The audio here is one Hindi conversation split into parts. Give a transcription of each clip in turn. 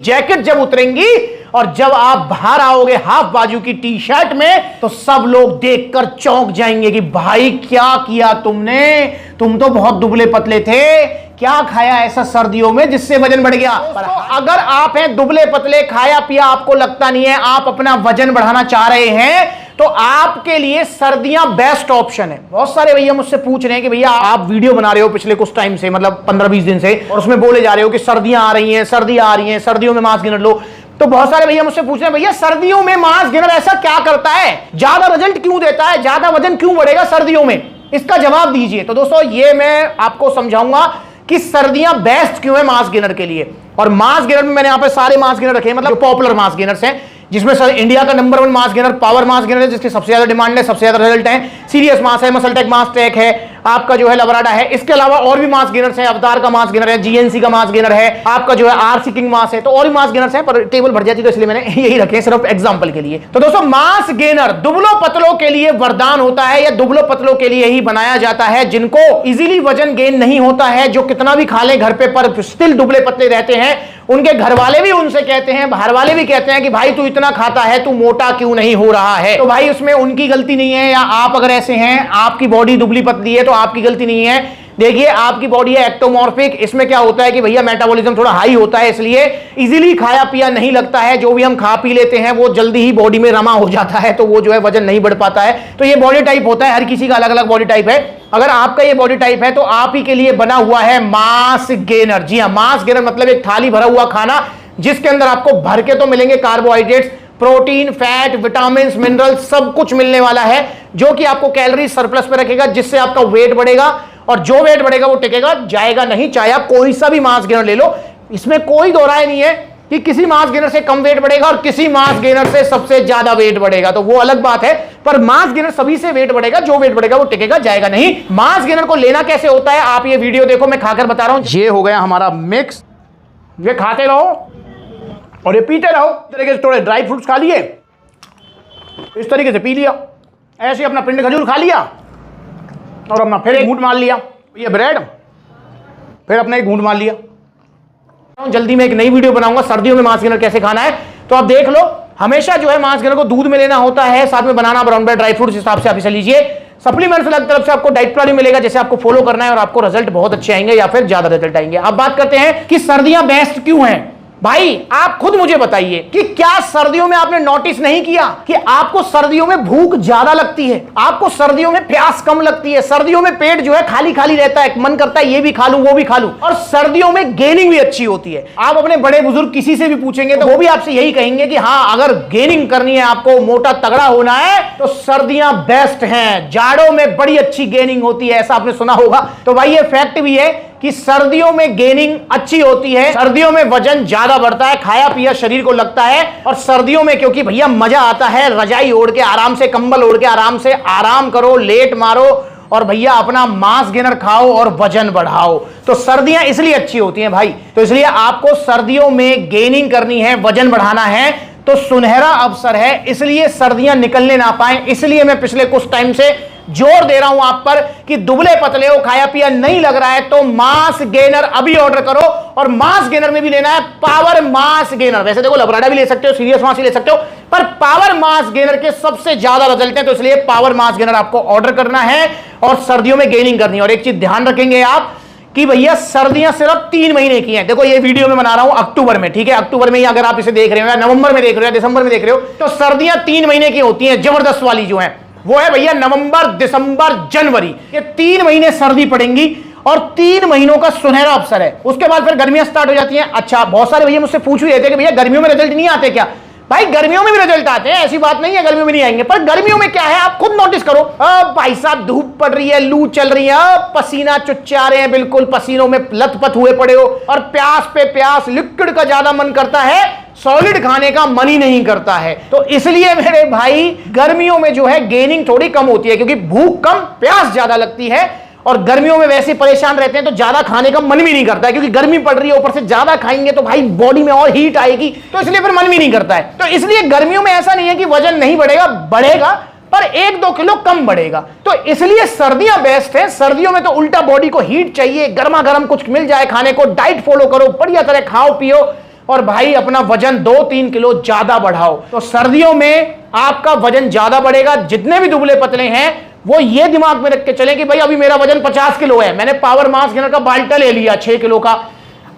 जैकेट जब उतरेंगी और जब आप बाहर आओगे हाफ बाजू की टी शर्ट में, तो सब लोग देखकर चौंक जाएंगे कि भाई क्या किया तुमने, तुम तो बहुत दुबले पतले थे, क्या खाया ऐसा सर्दियों में जिससे वजन बढ़ गया। पर अगर आप हैं दुबले पतले, खाया पिया आपको लगता नहीं है, आप अपना वजन बढ़ाना चाह रहे हैं, तो आपके लिए सर्दियां बेस्ट ऑप्शन है। बहुत सारे भैया मुझसे पूछ रहे हैं कि भैया आप वीडियो बना रहे हो पिछले कुछ टाइम से, मतलब 15-20 दिन से, और उसमें बोले जा रहे हो कि सर्दियां आ रही हैं, सर्दियां आ रही हैं, सर्दियों में मास गेनर लो। तो बहुत सारे भैया मुझसे पूछ रहे हैं भैया सर्दियों में मास गेनर ऐसा क्या करता है, ज्यादा रिजल्ट क्यों देता है, ज्यादा वजन क्यों बढ़ेगा सर्दियों में, इसका जवाब दीजिए। तो दोस्तों ये मैं आपको समझाऊंगा कि सर्दियां बेस्ट क्यों है मास गेनर के लिए। और मास गेनर में मैंने यहां पे सारे मास गेनर रखे हैं, मतलब पॉपुलर मास गेनर्स हैं, जिसमें सर इंडिया का number 1 mass gainer power mass gainer है, जिसकी सबसे ज्यादा डिमांड है, सबसे ज्यादा रिजल्ट है। सीरियस मास है, मसल टेक मास टेक है, आपका जो है लवराडा है। इसके अलावा और भी मास गेनर्स हैं, अवतार का मास गेनर है, जीएनसी का मास गेनर है, आपका जो है आरसी किंग मास है, तो और भी मास गेनर्स हैं, पर टेबल भर जाती है तो इसलिए मैंने यही रखे सिर्फ एग्जांपल के लिए। तो दोस्तों मास गेनर दुबलों पतलों के लिए वरदान होता है, या दुबलों पतलों के लिए ही बनाया जाता है, जिनको इजीली वजन गेन नहीं होता है, जो कितना भी खा ले घर पे पर स्टिल दुबले पतले रहते हैं। उनके घर वाले भी उनसे कहते हैं, बाहर वाले भी कहते हैं कि भाई तू इतना खाता है, तू मोटा क्यों नहीं हो रहा है। तो भाई उसमें उनकी गलती नहीं है, या आप अगर ऐसे हैं, आपकी बॉडी दुबली पतली है, तो आपकी गलती नहीं है। देखिए आपकी बॉडी है एक्टोमॉर्फिक, इसमें क्या होता है कि भैया मेटाबॉलिज्म थोड़ा हाई होता है, इसलिए इजीली खाया पिया नहीं लगता है, जो भी हम खा पी लेते हैं वो जल्दी ही बॉडी में रमा हो जाता है, तो वो जो है वजन नहीं बढ़ पाता है। तो ये बॉडी टाइप होता है, हर किसी का अलग अलग बॉडी टाइप है। अगर आपका ये बॉडी टाइप है तो आप ही के लिए बना हुआ है मास गेनर। जी हां, मास गेनर मतलब एक थाली भरा हुआ खाना, जिसके अंदर आपको भर के तो मिलेंगे carbohydrates, protein, fat, vitamin, mineral, सब कुछ मिलने वाला है, जो कि आपको कैलोरी सरप्लस पे रखेगा, जिससे आपका वेट बढ़ेगा। और जो वेट बढ़ेगा वो टिकेगा, जाएगा नहीं, चाहे आप कोई सा भी मास गेनर ले लो। इसमें कोई दो राय नहीं है कि किसी मास गेनर से कम वेट बढ़ेगा और किसी मास गेनर से सबसे ज्यादा वेट बढ़ेगा, तो वो अलग बात है। पर मास गेनर सभी से वेट बढ़ेगा, जो वेट बढ़ेगा वो टिकेगा, जाएगा नहीं। मास गेनर को लेना कैसे होता है, आप ये वीडियो देखो, मैं खाकर बता रहा हूं। ये हो गया हमारा मिक्स, ये खाते रहो और ये पीते रहो। इस तरीके से थोड़े ड्राई फ्रूट्स खा लिए, इस तरीके से पी लिया, ऐसे अपना पिंड खजूर खा लिया और अपना फिर एक घूंट मार लिया, ये ब्रेड, फिर अपना एक घूंट मार लिया। जल्दी में एक नई वीडियो बनाऊंगा सर्दियों में मास गेनर कैसे खाना है, तो आप देख लो। हमेशा जो है मास गेनर को दूध में लेना होता है, साथ में बनाना, ब्राउन ब्रेड, ड्राई फ्रूट्स, हिसाब से आप इसे लीजिए। सप्लीमेंट्स अलग तरफ से आपको डाइट प्लान मिलेगा, जैसे आपको फॉलो करना है, और आपको रिजल्ट बहुत अच्छे आएंगे या फिर ज्यादा रिजल्ट आएंगे। अब बात करते हैं कि सर्दियां बेस्ट क्यों हैं। भाई आप खुद मुझे बताइए कि क्या सर्दियों में आपने नोटिस नहीं किया कि आपको सर्दियों में भूख ज्यादा लगती है, आपको सर्दियों में प्यास कम लगती है, सर्दियों में पेट जो है खाली खाली रहता है, मन करता है ये भी खा लूं वो भी खा लूं, और सर्दियों में गेनिंग भी अच्छी होती है। आप अपने बड़े बुजुर्ग किसी से भी पूछेंगे तो वो भी आपसे यही कहेंगे कि हाँ, अगर गेनिंग करनी है, आपको मोटा तगड़ा होना है, तो सर्दियां बेस्ट हैं। जाड़ों में बड़ी अच्छी गेनिंग होती है, ऐसा आपने सुना होगा। तो भाई ये फैक्ट भी है कि सर्दियों में गेनिंग अच्छी होती है, सर्दियों में वजन ज्यादा बढ़ता है, खाया पिया शरीर को लगता है। और सर्दियों में क्योंकि भैया मजा आता है, रजाई ओढ़ के आराम से, कंबल ओढ़ के आराम से आराम करो, लेट मारो और भैया अपना मास गेनर खाओ और वजन बढ़ाओ। तो सर्दियां इसलिए अच्छी होती हैं भाई। तो इसलिए आपको सर्दियों में गेनिंग करनी है, वजन बढ़ाना है, तो सुनहरा अवसर है। इसलिए सर्दियां निकलने ना पाए, इसलिए मैं पिछले कुछ टाइम से जोर दे रहा हूं आप पर कि दुबले पतले हो, खाया पिया नहीं लग रहा है, तो मास गेनर अभी ऑर्डर करो। और मास गेनर में भी लेना है पावर मास गेनर। वैसे देखो लवराडा भी ले सकते हो, सीरियस मास भी ले सकते हो, पर पावर मास गेनर के सबसे ज्यादा रिजल्ट है, तो इसलिए पावर मास गेनर आपको ऑर्डर करना है और सर्दियों में गेनिंग करनी है। और एक चीज ध्यान रखेंगे आप कि भैया सर्दियां सिर्फ 3 महीने की हैं। देखो ये वीडियो में बना रहा हूं अक्टूबर में, ठीक है, अक्टूबर में ही अगर आप इसे देख रहे हो, या नवंबर में देख रहे हो, या दिसंबर में देख रहे हो, तो सर्दियां 3 महीने की होती हैं। जबरदस्त वाली जो है वो है भैया नवंबर, दिसंबर, जनवरी, ये 3 महीने सर्दी पड़ेंगी और 3 महीनों का सुनहरा अवसर है। उसके बाद फिर गर्मियां स्टार्ट हो जाती हैं। अच्छा, बहुत सारे भैया मुझसे पूछ भी रहे थे कि भैया गर्मियों में रिजल्ट नहीं आते क्या। भाई गर्मियों में भी रिजल्ट आते हैं, ऐसी बात नहीं है गर्मियों में नहीं आएंगे, पर गर्मियों में क्या है आप खुद नोटिस करो। भाई साहब धूप पड़ रही है, लू चल रही है, पसीना चुच्चा रहे हैं, बिल्कुल पसीनों में लथपथ हुए पड़े हो, और प्यास पे प्यास, लिक्विड का ज्यादा मन करता है, सॉलिड खाने का मन ही नहीं करता है। तो इसलिए मेरे भाई गर्मियों में जो है गेनिंग थोड़ी कम होती है, क्योंकि भूख कम, प्यास ज्यादा लगती है, और गर्मियों में वैसे परेशान रहते हैं तो ज्यादा खाने का मन भी नहीं करता है, क्योंकि गर्मी पड़ रही है, ऊपर से ज्यादा खाएंगे तो भाई बॉडी में और हीट आएगी, तो इसलिए फिर मन भी नहीं करता है। तो इसलिए गर्मियों में ऐसा नहीं है कि वजन नहीं बढ़ेगा, बढ़ेगा, पर 1-2 किलो कम बढ़ेगा। तो इसलिए सर्दियां बेस्ट है। सर्दियों में तो उल्टा बॉडी को हीट चाहिए, गर्मा गर्म कुछ मिल जाए खाने को, डाइट फॉलो करो, बढ़िया तरह खाओ पियो और भाई अपना वजन 2-3 किलो ज्यादा बढ़ाओ। तो सर्दियों में आपका वजन ज्यादा बढ़ेगा। जितने भी दुबले पतले हैं वो ये दिमाग में रख के चले कि भाई अभी मेरा वजन 50 किलो है, मैंने पावर मास गेनर का बाल्टा ले लिया 6 किलो का।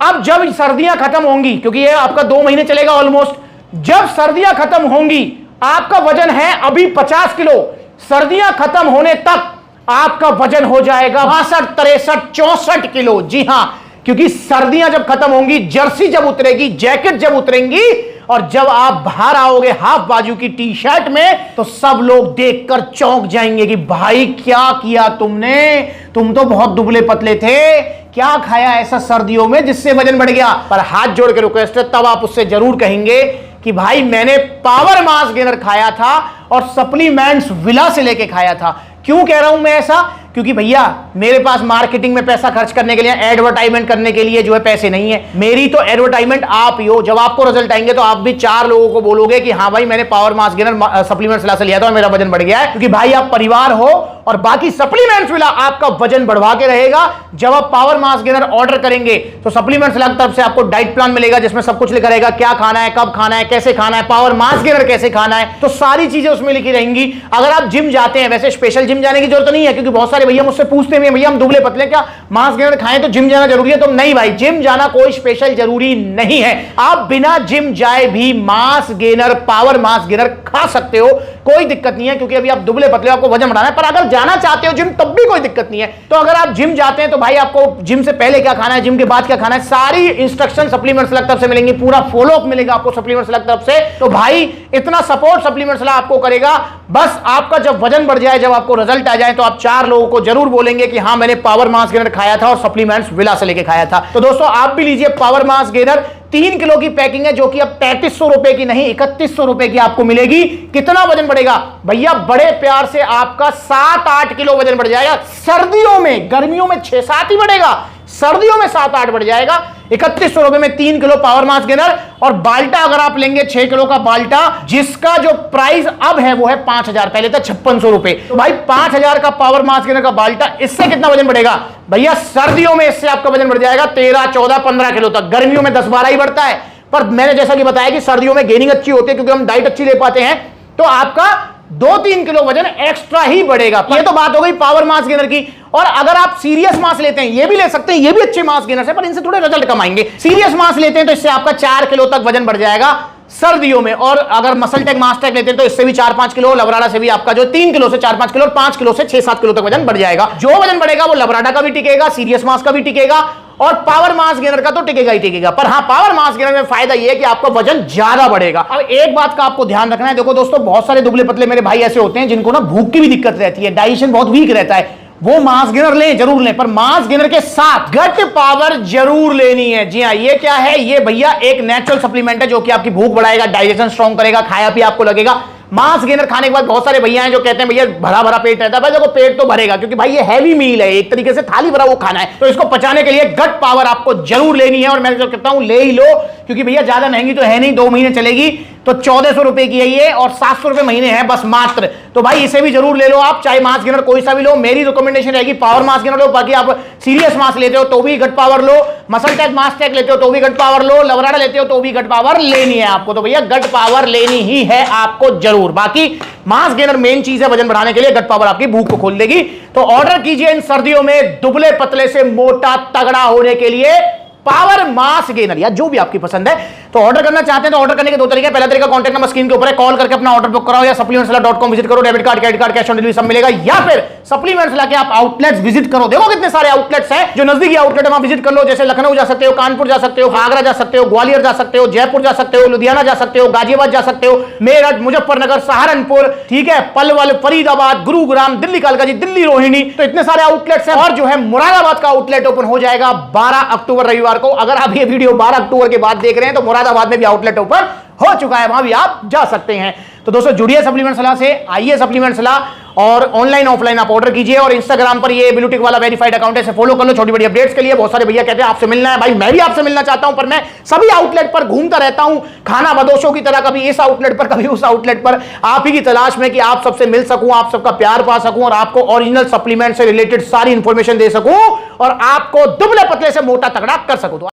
अब जब सर्दियां खत्म होंगी, क्योंकि ये आपका 2 महीने चलेगा ऑलमोस्ट, जब सर्दियां खत्म होंगी आपका वजन है अभी 50 किलो, सर्दियां खत्म होने तक आपका वजन हो जाएगा 62, 63, 64 किलो। जी हां, क्योंकि सर्दियां जब खत्म होंगी, जर्सी जब उतरेगी, जैकेट जब उतरेंगी और जब आप बाहर आओगे हाफ बाजू की टी शर्ट में, तो सब लोग देखकर चौंक जाएंगे कि भाई क्या किया तुमने, तुम तो बहुत दुबले पतले थे, क्या खाया ऐसा सर्दियों में जिससे वजन बढ़ गया। पर हाथ जोड़ के रिक्वेस्ट है, तब आप उससे जरूर कहेंगे कि भाई मैंने पावर मास गेनर खाया था और सप्लीमेंट्स विला से लेके खाया था। क्यों कह रहा हूं मैं ऐसा? क्योंकि भैया मेरे पास मार्केटिंग में पैसा खर्च करने के लिए, एडवर्टाइजमेंट करने के लिए जो है पैसे नहीं है। मेरी तो एडवर्टाइजमेंट आप ही हो। जब आपको रिजल्ट आएंगे तो आप भी 4 लोगों को बोलोगे कि हाँ भाई मैंने power mass gainer supplements villa से लिया था और मेरा वजन बढ़ गया है। क्योंकि भाई आप परिवार हो और बाकी सप्लीमेंट्स विला आपका वजन बढ़वा के रहेगा। जब आप पावर मास गेनर ऑर्डर करेंगे तो सप्लीमेंट्स विला की तरफ से आपको डाइट प्लान मिलेगा, जिसमें सब कुछ लिखा रहेगा, क्या खाना है, कब खाना है, कैसे खाना है, पावर मास गेनर कैसे खाना है, तो सारी चीजें उसमें लिखी रहेंगी। अगर आप जिम जाते हैं, वैसे स्पेशल जिम जाने की जरूरत नहीं है, क्योंकि बहुत सारे भैया मुझसे पूछते हैं भैया हम दुबले पतले, क्या मास गेनर खाएं तो जिम जाना जरूरी है? तो नहीं भाई, जिम जाना कोई स्पेशल जरूरी नहीं है। आप बिना जिम जाए भी mass gainer, power mass gainer खा सकते हो, कोई दिक्कत नहीं है। क्योंकि अभी आप दुबले पतले, आपको वजन बढ़ाना है। पर अगर जाना चाहते हो जिम तब भी कोई दिक्कत नहीं है। तो अगर आप जिम जाते हैं तो भाई आपको जिम से पहले क्या खाना है, जिम के बाद क्या खाना है, सारी इंस्ट्रक्शन सप्लीमेंट्स तरफ से मिलेंगी, पूरा फॉलोअप मिलेगा आपको सप्लीमेंट्स तरफ से। तो भाई इतना सपोर्ट सप्लीमेंट्स आपको करेगा। बस आपका जब वजन बढ़ जाए, जब आपको रिजल्ट आ जाए, तो आप 4 लोगों को जरूर बोलेंगे कि हाँ मैंने पावर मास गेनर खाया था और सप्लीमेंट्स विला से लेके खाया था। तो दोस्तों आप भी लीजिए पावर मास गेनर। 3 किलो की पैकिंग है, जो कि अब 3300 रुपए की नहीं 3100 रुपए की आपको मिलेगी। कितना वजन बढ़ेगा भैया? बड़े प्यार से आपका 7-8 किलो वजन बढ़ जाएगा। सर्दियों में, गर्मियों में 6-7 ही बढ़ेगा, सर्दियों में 7-8 बढ़ जाएगा। 3100 रुपए में 3 किलो पावर मास गेनर। और बाल्टा अगर आप लेंगे 6 किलो का बाल्टा, जिसका जो प्राइस अब है वो है 5000, पहले था 5600 रुपए। तो भाई 5000 का पावर मास गेनर का बाल्टा, इससे कितना वजन बढ़ेगा भैया? सर्दियों में इससे आपका वजन बढ़ जाएगा 13, 14, 15 किलो तक। गर्मियों में 10-12 ही बढ़ता है। पर मैंने जैसा कि बताया कि सर्दियों में गेनिंग अच्छी होती है, क्योंकि हम डाइट अच्छी ले पाते हैं, तो आपका 2-3 किलो वजन एक्स्ट्रा ही बढ़ेगा। ये तो बात हो गई पावर मास गेनर की। और अगर आप सीरियस मास लेते हैं, ये भी ले सकते हैं, ये भी अच्छे मास गेनर है, पर इनसे थोड़े रिजल्ट कम आएंगे। सीरियस मास लेते हैं तो इससे आपका 4 किलो तक वजन बढ़ जाएगा सर्दियों में। और अगर मसल टेक मास टेक लेते हैं तो इससे भी 4-5 किलो, लवराडा से भी आपका जो 3 किलो से 4-5 किलो और 5 किलो से 6-7 किलो तक वजन बढ़ जाएगा। जो वजन बढ़ेगा वो लवराडा का भी टिकेगा, सीरियस मास का भी टिकेगा और पावर मास गेनर का तो टिकेगा ही टिकेगा। पर हाँ, पावर मास गेनर में फायदा ये है कि आपका वजन ज्यादा बढ़ेगा। अब एक बात का आपको ध्यान रखना है, देखो दोस्तों, बहुत सारे दुबले पतले मेरे भाई ऐसे होते हैं जिनको ना भूख की भी दिक्कत रहती है, डाइजेशन बहुत वीक रहता है। वो मास गेनर लें, जरूर लें, पर मास गेनर के साथ गट पावर जरूर लेनी है। जी हाँ, ये क्या है? ये भैया एक नेचुरल सप्लीमेंट है जो कि आपकी भूख बढ़ाएगा, डाइजेशन स्ट्रॉन्ग करेगा, खाया पिया आपको लगेगा। मांस गेनर खाने के बाद बहुत सारे भैया हैं जो कहते हैं भैया भरा भरा पेट रहता है। भाई देखो, पेट तो भरेगा, क्योंकि भाई ये हैवी मील है, एक तरीके से थाली भरा वो खाना है। तो इसको पचाने के लिए गट पावर आपको जरूर लेनी है। और मैं जो कहता हूं ले ही लो, क्योंकि भैया ज्यादा महंगी तो है नहीं, 2 महीने चलेगी। तो 1400 रुपए की है ये और 700 रुपए महीने है बस मात्र। तो भाई इसे भी जरूर ले लो आप, चाहे मास गेनर कोई सा भी लो। मेरी रिकमेंडेशन रहेगी पावर मास गेनर लो। बाकी आप सीरियस मास लेते हो तो भी गट पावर लो, मसल टेक मास टेक लेते हो तो भी गट पावर लो, लवराडा लेते हो तो भी गट पावर लेनी है आपको। तो भैया गट पावर लेनी ही है आपको जरूर। बाकी मास गेनर मेन चीज है वजन बढ़ाने के लिए, गट पावर आपकी भूख को खोल देगी। तो ऑर्डर कीजिए इन सर्दियों में दुबले पतले से मोटा तगड़ा होने के लिए पावर मास गेनर, या जो भी आपकी पसंद है। तो ऑर्डर करना चाहते हैं तो ऑर्डर करने के 2 तरीके। पहला तरीका कॉन्टैक्ट नंबर स्क्रीन के ऊपर है, कॉल करके अपना ऑर्डर बुक कराओ, या supplementswala.com विजिट करो, debit card, credit card, cash on delivery सब मिलेगा। या फिर सप्लीमेंट्स ला के आप आउटलेट्स विजिट करो। देखो कितने सारे आउटलेट्स हैं, जो नजदीकी आउटलेट है वहां विजिट कर लो। जैसे लखनऊ जा सकते हो, कानपुर जा सकते हो, आगरा जा सकते हो, ग्वालियर जा सकते हो, जयपुर जा सकते हो, लुधियाना जा सकते हो, गाजियाबाद जा सकते हो, मेरठ, मुजफ्फरनगर, सहारनपुर, ठीक है, पलवल, फरीदाबाद, गुरुग्राम, दिल्ली कालकाजी, दिल्ली रोहिणी। तो इतने सारे आउटलेट्स हैं। और जो है मुरादाबाद का आउटलेट ओपन हो जाएगा 12 अक्टूबर रविवार को। अगर आप ये वीडियो 12 अक्टूबर के बाद देख रहे हैं तो मुरादाबाद में भी आउटलेट ओपन हो चुका है, वहां भी आप जा सकते हैं। तो दोस्तों जुड़िए सप्लीमेंट सलाह से, आइए सप्लीमेंट सलाह, और ऑनलाइन ऑफलाइन आप ऑर्डर कीजिए। और इंस्टाग्राम पर ये ब्लूटिक वाला वेरीफाइड अकाउंट है, फॉलो कर लो छोटी बड़ी अपडेट्स के लिए। बहुत सारे भैया कहते हैं आपसे मिलना है, भाई मैं भी आपसे मिलना चाहता हूं, पर मैं सभी आउटलेट पर घूमता रहता हूं खाना बदोशों की तरह, कभी इस आउटलेट पर कभी उस आउटलेट पर, आप ही की तलाश में कि आप सबसे मिल सकूं, आप सबका प्यार पा सकूं और आपको ओरिजिनल सप्लीमेंट से रिलेटेड सारी इंफॉर्मेशन दे सकूं और आपको दुबले पतले से मोटा तगड़ा कर सकूं।